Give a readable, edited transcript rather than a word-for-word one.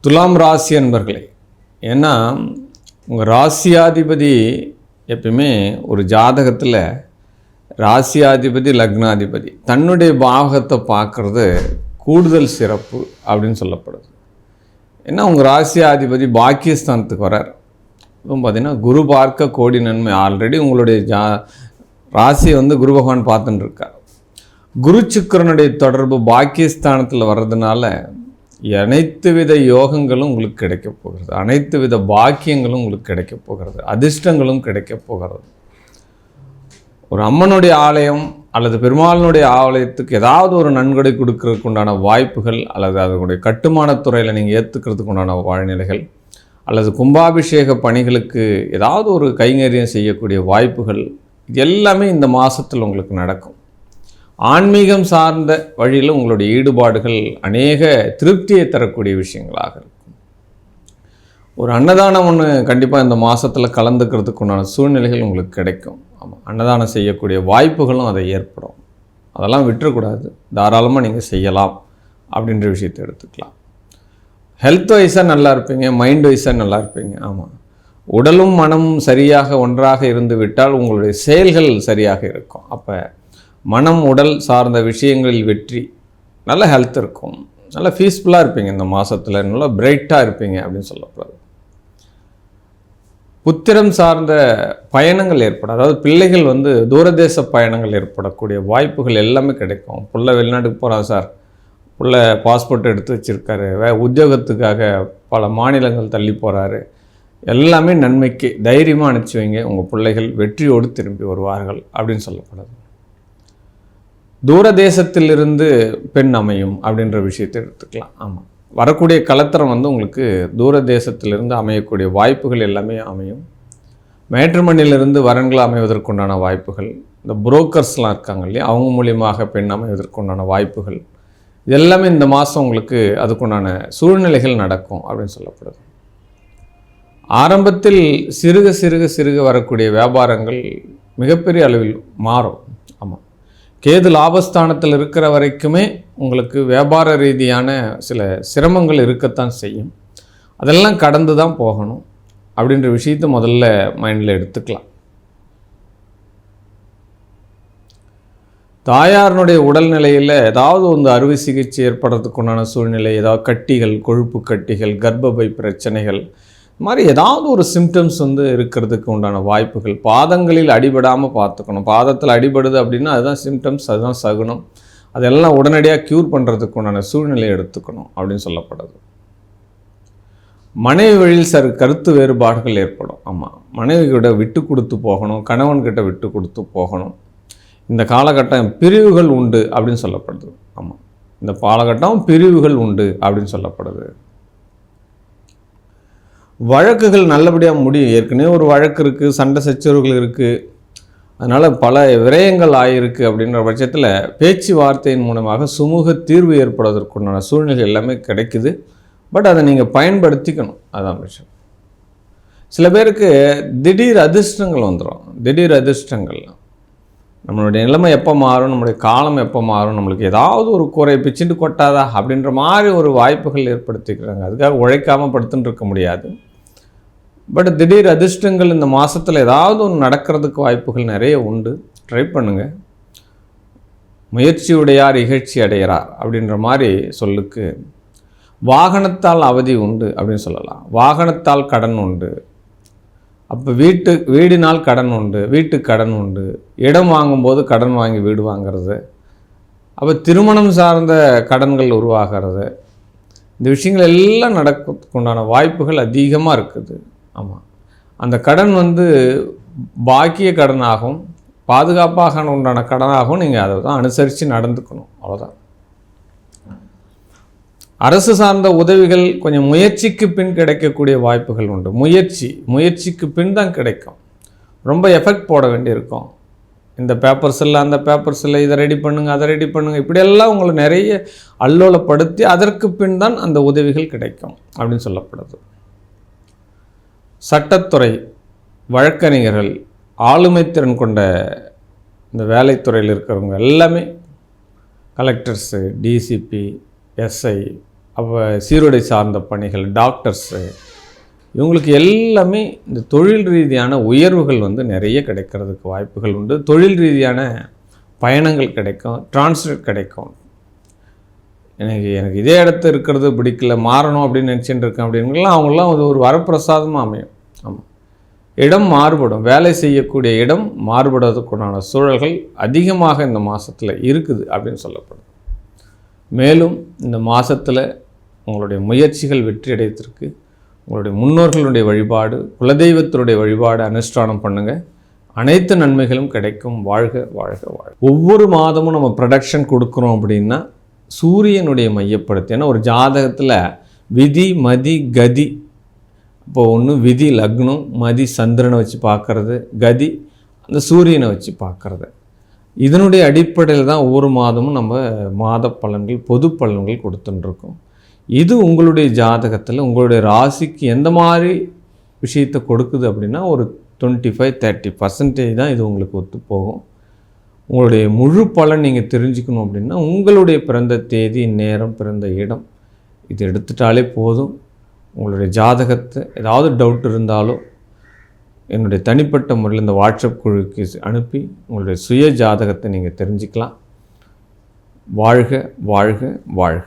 துலாம் ராசி அன்பர்களே, ஏன்னா உங்கள் ராசியாதிபதி எப்பயுமே ஒரு ஜாதகத்தில் ராசியாதிபதி லக்னாதிபதி தன்னுடைய பாவகத்தை பார்க்குறது கூடுதல் சிறப்பு அப்படின்னு சொல்லப்படுது. ஏன்னா உங்கள் ராசியாதிபதி பாக்கியஸ்தானத்துக்கு வரார். இப்போ பார்த்திங்கன்னா குரு பார்க்க கோடி நன்மை. ஆல்ரெடி உங்களுடைய ராசியை குரு பகவான் பார்த்துட்டு இருக்கார். குரு சுக்கிரனுடைய தொடர்பு பாக்கியஸ்தானத்தில் வர்றதுனால அனைத்து வித யோகங்களும் உங்களுக்கு கிடைக்க போகிறது, அனைத்து வித பாக்கியங்களும் உங்களுக்கு கிடைக்க போகிறது, அதிர்ஷ்டங்களும் கிடைக்க போகிறது. ஒரு அம்மனுடைய ஆலயம் அல்லது பெருமாளினுடைய ஆலயத்துக்கு ஏதாவது ஒரு நன்கொடை கொடுக்கறதுக்கு உண்டான வாய்ப்புகள், அல்லது அதனுடைய கட்டுமானத்துறையில் நீங்கள் ஏற்றுக்கிறதுக்கு உண்டான வாழ்நிலைகள், அல்லது கும்பாபிஷேக பணிகளுக்கு ஏதாவது ஒரு கைங்கரியம் செய்யக்கூடிய வாய்ப்புகள், இது எல்லாமே இந்த மாதத்தில் உங்களுக்கு நடக்கும். ஆன்மீகம் சார்ந்த வழியில் உங்களுடைய ஈடுபாடுகள் அநேக திருப்தியை தரக்கூடிய விஷயங்களாக இருக்கும். ஒரு அன்னதானம் ஒன்று கண்டிப்பாக இந்த மாதத்தில் கலந்துக்கிறதுக்கு உண்டான சூழ்நிலைகள் உங்களுக்கு கிடைக்கும். ஆமாம், அன்னதானம் செய்யக்கூடிய வாய்ப்புகளும் அதை ஏற்படும். அதெல்லாம் விட்டுறக்கூடாது, தாராளமாக நீங்கள் செய்யலாம் அப்படின்ற விஷயத்தை எடுத்துக்கலாம். ஹெல்த் வைஸாக நல்லா இருப்பீங்க, மைண்ட் வைஸாக நல்லா இருப்பீங்க. ஆமாம், உடலும் மனமும் சரியாக ஒன்றாக இருந்து விட்டால் உங்களுடைய செயல்கள் சரியாக இருக்கும். அப்போ மனம் உடல் சார்ந்த விஷயங்களில் வெற்றி, நல்ல ஹெல்த் இருக்கும், நல்ல பீஸ்ஃபுல்லாக இருப்பீங்க இந்த மாதத்தில், நல்லா பிரைட்டாக இருப்பீங்க அப்படின்னு சொல்லப்படுது. புத்திரம் சார்ந்த பயணங்கள் ஏற்படும், அதாவது பிள்ளைகள் தூரதேச பயணங்கள் ஏற்படக்கூடிய வாய்ப்புகள் எல்லாமே கிடைக்கும். புள்ள வெளிநாட்டுக்கு போகிறான் சார், புள்ள பாஸ்போர்ட் எடுத்து வச்சுருக்காரு, உத்தியோகத்துக்காக பல மாநிலங்கள் தள்ளி போகிறாரு, எல்லாமே நன்மைக்கு. தைரியமாக அனுப்பிச்சி வைங்க, உங்கள் பிள்ளைகள் வெற்றியோடு திரும்பி வருவார்கள் அப்படின்னு சொல்லப்படுது. தூரதேசத்திலிருந்து பெண் அமையும் அப்படின்ற விஷயத்தை எடுத்துக்கலாம். ஆமாம், வரக்கூடிய கலத்தரம் உங்களுக்கு தூரதேசத்திலிருந்து அமையக்கூடிய வாய்ப்புகள் எல்லாமே அமையும். மேட்ரிமோனியிலிருந்து வரன்கள் அமைவதற்குண்டான வாய்ப்புகள், இந்த புரோக்கர்ஸ்லாம் இருக்காங்க இல்லையா, அவங்க மூலியமாக பெண் அமைவதற்குண்டான வாய்ப்புகள், இது எல்லாமே இந்த மாதம் உங்களுக்கு அதுக்குண்டான சூழ்நிலைகள் நடக்கும் அப்படின்னு சொல்லப்படுது. ஆரம்பத்தில் சிறுக சிறுக சிறுக வரக்கூடிய வியாபாரங்கள் மிகப்பெரிய அளவில் மாறும். ஆமாம், கேது லாபஸ்தானத்தில் இருக்கிற வரைக்குமே உங்களுக்கு வியாபார ரீதியான சில சிரமங்கள் இருக்கத்தான் செய்யும். அதெல்லாம் கடந்து தான் போகணும் அப்படின்ற விஷயத்தை முதல்ல மைண்டில் எடுத்துக்கலாம். தாயாரனுடைய உடல்நிலையில் ஏதாவது அறுவை சிகிச்சை ஏற்படுறதுக்கு உண்டான சூழ்நிலை, ஏதாவது கட்டிகள், கொழுப்பு கட்டிகள், கர்ப்பப்பை பிரச்சனைகள், இது மாதிரி ஏதாவது ஒரு சிம்டம்ஸ் இருக்கிறதுக்கு உண்டான வாய்ப்புகள். பாதங்களில் அடிபடாமல் பார்த்துக்கணும். பாதத்தில் அடிபடுது அப்படின்னா அதுதான் சிம்டம்ஸ், அதுதான் சகுனம். அதெல்லாம் உடனடியாக க்யூர் பண்ணுறதுக்கு உண்டான சூழ்நிலையை எடுத்துக்கணும் அப்படின்னு சொல்லப்படுது. மனைவி வழியில் கருத்து வேறுபாடுகள் ஏற்படும். ஆமாம், மனைவிகிட்ட விட்டு கொடுத்து போகணும், கணவன்கிட்ட விட்டு கொடுத்து போகணும். இந்த காலகட்டம் பிரிவுகள் உண்டு அப்படின்னு சொல்லப்படுது. ஆமாம், இந்த காலகட்டம் பிரிவுகள் உண்டு அப்படின்னு சொல்லப்படுது. வழக்குகள் நல்லபடியாக முடியும். ஏற்கனவே ஒரு வழக்கு இருக்குது, சண்டை சச்சரவுகள் இருக்குது, அதனால் பல விரயங்கள் ஆகிருக்கு. அப்படின்ற பட்சத்தில் பேச்சுவார்த்தையின் மூலமாக சுமூக தீர்வு ஏற்படுவதற்குண்டான சூழ்நிலை எல்லாமே கிடைக்குது. பட் அதை நீங்கள் பயன்படுத்திக்கணும், அதான் விஷயம். சில பேருக்கு திடீர் அதிர்ஷ்டங்கள் வந்துடும். திடீர் அதிர்ஷ்டங்கள், நம்மளுடைய நிலைமை எப்போ மாறும், நம்மளுடைய காலம் எப்போ மாறும், நம்மளுக்கு ஏதாவது ஒரு குறை பிச்சுட்டு கொட்டாதா அப்படின்ற மாதிரி ஒரு வாய்ப்புகள் ஏற்படுத்திக்கிறாங்க. அதுக்காக உழைக்காமல் படுத்துன்னு இருக்க முடியாது. பட் திடீர் அதிர்ஷ்டங்கள் இந்த மாதத்தில் ஏதாவது ஒன்று நடக்கிறதுக்கு வாய்ப்புகள் நிறைய உண்டு. ட்ரை பண்ணுங்கள். முயற்சி உடையார் இகழ்ச்சி அடைகிறார் அப்படின்ற மாதிரி சொல்லுக்கு வாகனத்தால் அவதி உண்டு அப்படின்னு சொல்லலாம். வாகனத்தால் கடன் உண்டு. அப்போ வீடினால் கடன் உண்டு, வீட்டுக்கு கடன் உண்டு. இடம் வாங்கும்போது கடன் வாங்கி வீடு வாங்கிறது, அப்போ திருமணம் சார்ந்த கடன்கள் உருவாகிறது. இந்த விஷயங்கள் எல்லாம் நடக்கிறதுக்குண்டான வாய்ப்புகள் அதிகமாக இருக்குது. ஆமாம், அந்த கடன் பாக்கிய கடனாகவும் பாதுகாப்பாக உண்டான கடனாகவும் நீங்கள் அதை தான் அனுசரித்து நடந்துக்கணும், அவ்வளோதான். அரசு சார்ந்த உதவிகள் கொஞ்சம் முயற்சிக்கு பின் கிடைக்கக்கூடிய வாய்ப்புகள் உண்டு. முயற்சிக்கு பின் தான் கிடைக்கும். ரொம்ப எஃபெக்ட் போட வேண்டியிருக்கும். இந்த பேப்பர்ஸ் இல்லை, அந்த பேப்பர்ஸ் இல்லை, இதை ரெடி பண்ணுங்கள், அதை ரெடி பண்ணுங்கள், இப்படியெல்லாம் உங்களை நிறைய அல்லோலப்படுத்தி அதற்கு பின் தான் அந்த உதவிகள் கிடைக்கும் அப்படின்னு சொல்லப்படுது. சட்டத்துறை, வழக்கறிஞர்கள், ஆளுமை திறன் கொண்ட இந்த வேலைத்துறையில் இருக்கிறவங்க எல்லாமே, கலெக்டர்ஸு, டிசிபி, எஸ்ஐ, அப்போ சீருடை சார்ந்த பணிகள், டாக்டர்ஸு, இவங்களுக்கு எல்லாமே இந்த தொழில் ரீதியான உயர்வுகள் வந்து நிறைய கிடைக்கிறதுக்கு வாய்ப்புகள் உண்டு. தொழில் ரீதியான பயணங்கள் கிடைக்கும், டிரான்ஸ்ஃபர் கிடைக்கும். எனக்கு இதே இடத்துல இருக்கிறது பிடிக்கல, மாறணும் அப்படின்னு நினச்சிட்டு இருக்கேன் அப்படின்லாம் அவங்களாம் அது ஒரு வரப்பிரசாதமாக அமையும். ஆமாம், இடம் மாறுபடும், வேலை செய்யக்கூடிய இடம் மாறுபடுறதுக்குண்டான சூழல்கள் அதிகமாக இந்த மாதத்தில் இருக்குது அப்படின்னு சொல்லப்படும். மேலும் இந்த மாதத்தில் உங்களுடைய முயற்சிகள் வெற்றி அடைவதற்கு உங்களுடைய முன்னோர்களுடைய வழிபாடு, குலதெய்வத்தினுடைய வழிபாடு அனுஷ்டானம் பண்ணுங்கள். அனைத்து நன்மைகளும் கிடைக்கும். வாழ்க வாழ்க வாழ்க. ஒவ்வொரு மாதமும் நம்ம ப்ரொடக்ஷன் கொடுக்குறோம் அப்படின்னா சூரியனுடைய மையப்படுத்தி, ஏன்னா ஒரு ஜாதகத்தில் விதி மதி கதி, இப்போது ஒன்று விதி லக்னம், மதி சந்திரனை வச்சு பார்க்குறது, கதி அந்த சூரியனை வச்சு பார்க்குறது. இதனுடைய அடிப்படையில் தான் ஒவ்வொரு மாதமும் நம்ம மாத பலன்கள், பொது பலன்கள் கொடுத்துட்டுருக்கோம். இது உங்களுடைய ஜாதகத்தில் உங்களுடைய ராசிக்கு எந்த மாதிரி விஷயத்தை கொடுக்குது அப்படின்னா ஒரு 25-30% தான் இது உங்களுக்கு ஒத்து போகும். உங்களுடைய முழு பலன் நீங்கள் தெரிஞ்சுக்கணும் அப்படின்னா உங்களுடைய பிறந்த தேதி, நேரம், பிறந்த இடம் இது எடுத்துட்டாலே போதும். உங்களுடைய ஜாதகத்தை ஏதாவது டவுட் இருந்தாலும் என்னுடைய தனிப்பட்ட முறையில் இந்த வாட்ஸ்அப் குழுக்கு அனுப்பி உங்களுடைய சுய ஜாதகத்தை நீங்கள் தெரிஞ்சுக்கலாம். வாழ்க வாழ்க வாழ்க.